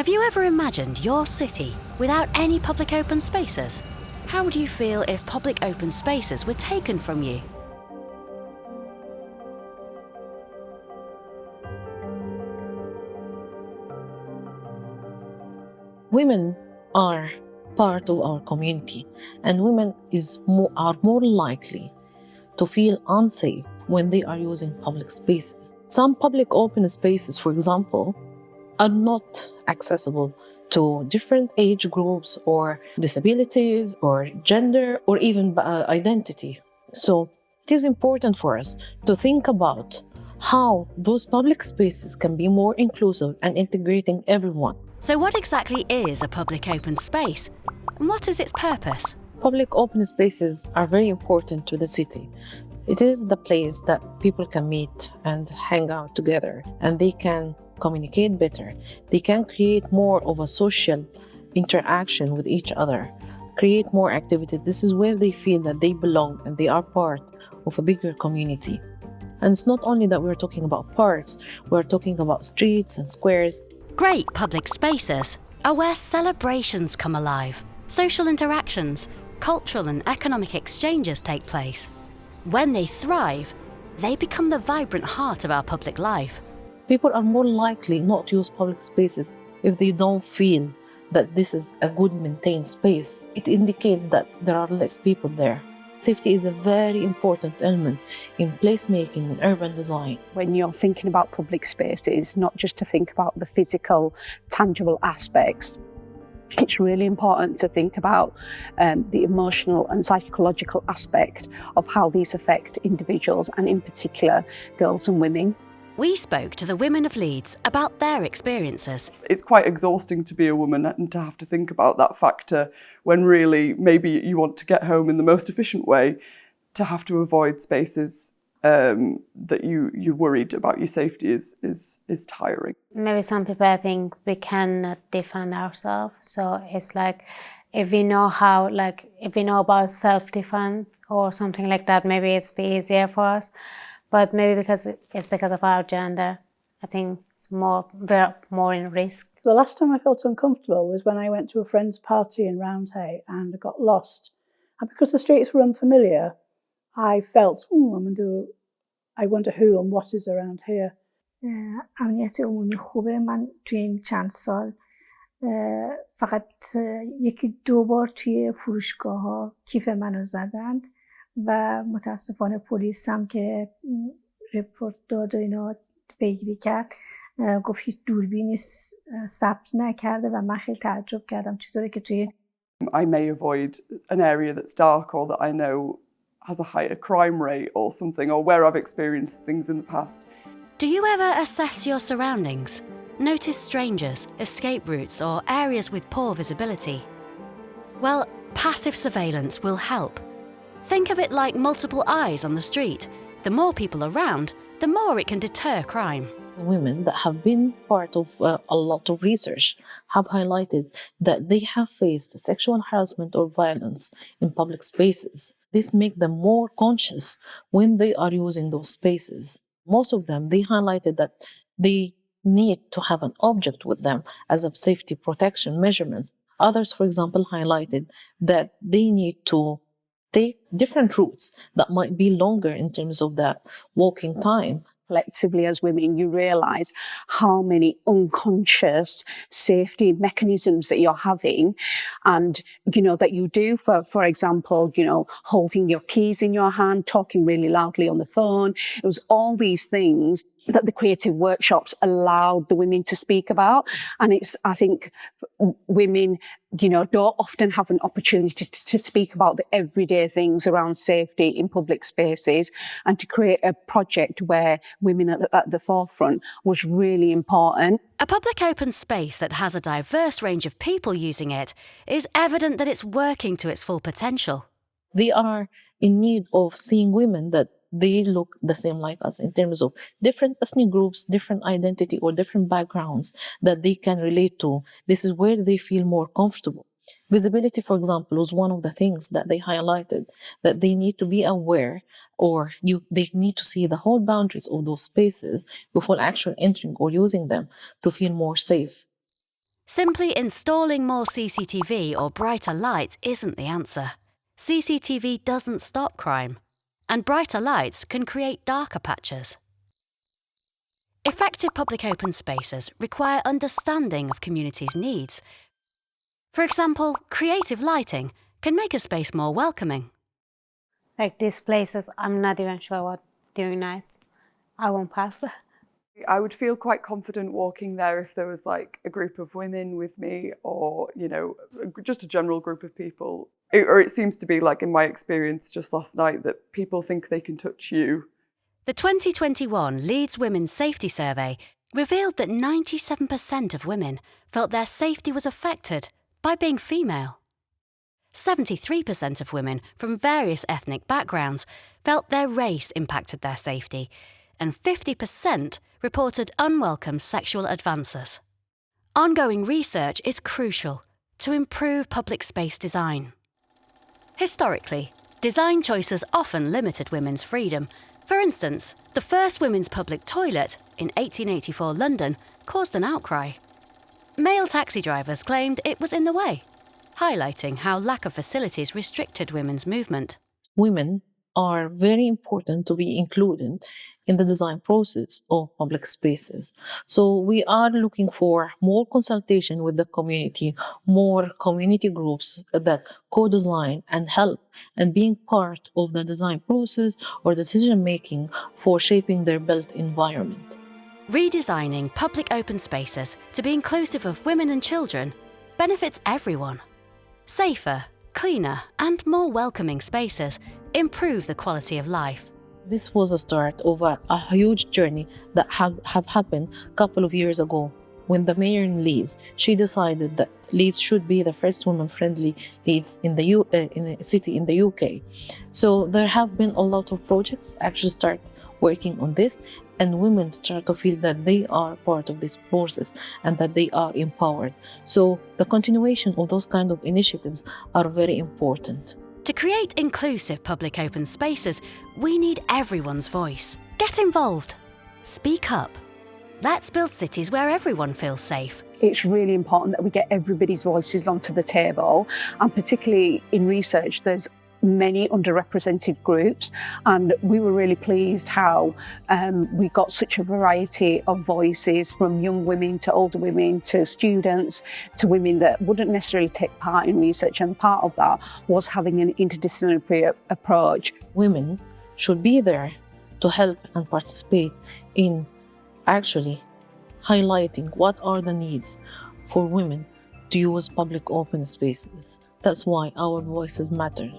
Have you ever imagined your city without any public open spaces? How would you feel if public open spaces were taken from you? Women are part of our community, and women are more likely to feel unsafe when they are using public spaces. Some public open spaces, for example, are not accessible to different age groups or disabilities or gender or even identity. So it is important for us to think about how those public spaces can be more inclusive and integrating everyone. So what exactly is a public open space? And what is its purpose? Public open spaces are very important to the city. It is the place that people can meet and hang out together, and they can communicate better. They can create more of a social interaction with each other, create more activity. This is where they feel that they belong and they are part of a bigger community. And it's not only that we're talking about parks, we're talking about streets and squares. Great public spaces are where celebrations come alive, social interactions, cultural and economic exchanges take place. When they thrive, they become the vibrant heart of our public life. People are more likely not to use public spaces if they don't feel that this is a good maintained space. It indicates that there are less people there. Safety is a very important element in placemaking and urban design. When you're thinking about public spaces, not just to think about the physical, tangible aspects, it's really important to think about the emotional and psychological aspect of how these affect individuals, and in particular, girls and women. We spoke to the women of Leeds about their experiences. It's quite exhausting to be a woman and to have to think about that factor when really maybe you want to get home in the most efficient way, to have to avoid spaces that you're worried about your safety is tiring. Maybe some people think we cannot defend ourselves. So it's like, if we know about self-defense or something like that, maybe it's be easier for us. But maybe because of our gender, I think we're more in risk. The last time I felt uncomfortable was when I went to a friend's party in Roundhay and I got lost. And because the streets were unfamiliar, I felt, I wonder who and what is around here. امنیت عمومی خوبه. من توی این چند سال فقط یکی دو بار توی فروشگاه ها کیف منو زدند و متاسفانه پلیس هم که رپورت داد و اینا پیگیری کرد گفت هیچ دوربینی ثبت نکرده و من خیلی تعجب کردم چطوره که توی I may avoid an area that's dark or that I know has a higher crime rate or something, or where I've experienced things in the past. Do you ever assess your surroundings? Notice strangers, escape routes, or areas with poor visibility? Well, passive surveillance will help. Think of it like multiple eyes on the street. The more people around, the more it can deter crime. Women that have been part of a lot of research have highlighted that they have faced sexual harassment or violence in public spaces. This makes them more conscious when they are using those spaces. Most of them, they highlighted that they need to have an object with them as a safety protection measurements. Others, for example, highlighted that they need to take different routes that might be longer in terms of that walking time. Collectively as women, you realise how many unconscious safety mechanisms that you're having, and that you do, for example, holding your keys in your hand, talking really loudly on the phone. It was all these things that the creative workshops allowed the women to speak about. And I think women, don't often have an opportunity to speak about the everyday things around safety in public spaces, and to create a project where women are at the forefront was really important. A public open space that has a diverse range of people using it is evident that it's working to its full potential. They are in need of seeing women that they look the same like us in terms of different ethnic groups, different identity, or different backgrounds that they can relate to. This is where they feel more comfortable. Visibility, for example, was one of the things that they highlighted, that they need to be aware, or they need to see the whole boundaries of those spaces before actually entering or using them to feel more safe. Simply installing more CCTV or brighter lights isn't the answer. CCTV doesn't stop crime, and brighter lights can create darker patches. Effective public open spaces require understanding of communities' needs. For example, creative lighting can make a space more welcoming. Like these places, I'm not even sure what during nights. I won't pass there. I would feel quite confident walking there if there was like a group of women with me, or, you know, just a general group of people. Or it seems to be, like in my experience just last night, that people think they can touch you. The 2021 Leeds Women's Safety Survey revealed that 97% of women felt their safety was affected by being female. 73% of women from various ethnic backgrounds felt their race impacted their safety, and 50% reported unwelcome sexual advances. Ongoing research is crucial to improve public space design. Historically, design choices often limited women's freedom. For instance, the first women's public toilet in 1884 London caused an outcry. Male taxi drivers claimed it was in the way, highlighting how lack of facilities restricted women's movement. Women are very important to be included in the design process of public spaces. So we are looking for more consultation with the community, more community groups that co-design and help and being part of the design process or decision-making for shaping their built environment. Redesigning public open spaces to be inclusive of women and children benefits everyone. Safer, cleaner, and more welcoming spaces improve the quality of life. This was a start of a huge journey that have happened a couple of years ago when the mayor in Leeds, she decided that Leeds should be the first women-friendly Leeds in the city in the UK. So there have been a lot of projects actually start working on this, and women start to feel that they are part of this process and that they are empowered. So the continuation of those kind of initiatives are very important. To create inclusive public open spaces, we need everyone's voice. Get involved. Speak up. Let's build cities where everyone feels safe. It's really important that we get everybody's voices onto the table, and particularly in research, there's many underrepresented groups, and we were really pleased how we got such a variety of voices, from young women to older women to students to women that wouldn't necessarily take part in research, and part of that was having an interdisciplinary approach. Women should be there to help and participate in actually highlighting what are the needs for women to use public open spaces. That's why our voices matter.